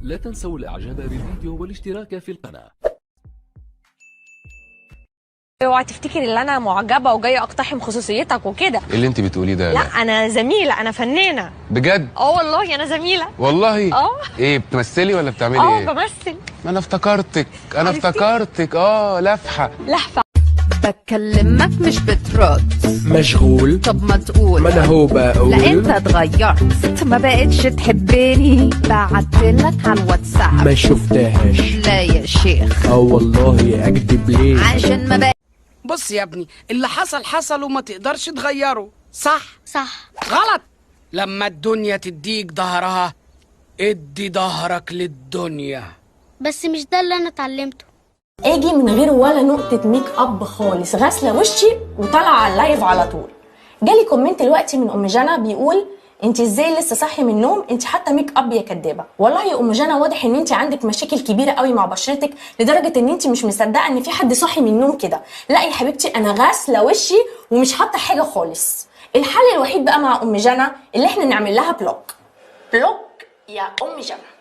لا تنسوا الاعجاب بالفيديو والاشتراك في القناة. اوعى تفتكر ان انا معجبه وجايه اقتحم خصوصيتك وكده. ايه اللي انت بتقوليه ده؟ لا انا زميله، انا فنانه بجد؟ والله انا زميله. والله؟ ايه بتمثلي ولا بتعملي ايه؟ بمثل. ما انا افتكرتك لفحه. بكلمك مش بترد، مشغول. طب ما تقول. ما انا هو بقول. لا انت اتغيرت، ما بقتش تحبني، بعتلك على الواتساب ما شفتهاش. لا يا شيخ. والله اكدب ليه؟ عشان ما بقى. بص يا ابني، اللي حصل وما تقدرش تغيره. صح غلط. لما الدنيا تديك ظهرها ادي ظهرك للدنيا. بس مش ده اللي انا اتعلمته. اجي من غير ولا نقطه ميك اب خالص، غاسله وشي وطالعه على اللايف على طول. جالي كومنت دلوقتي من ام جنى بيقول انت ازاي لسه صاحيه من النوم، انت حتى ميك اب يا كدابه. والله يا ام جنى واضح ان انت عندك مشاكل كبيره قوي مع بشرتك لدرجه ان انت مش مصدقه ان في حد صاحي من النوم كده. لا يا حبيبتي، انا غاسله وشي ومش حاطه حاجه خالص. الحل الوحيد بقى مع ام جنى اللي احنا نعمل لها بلوك يا ام جنى.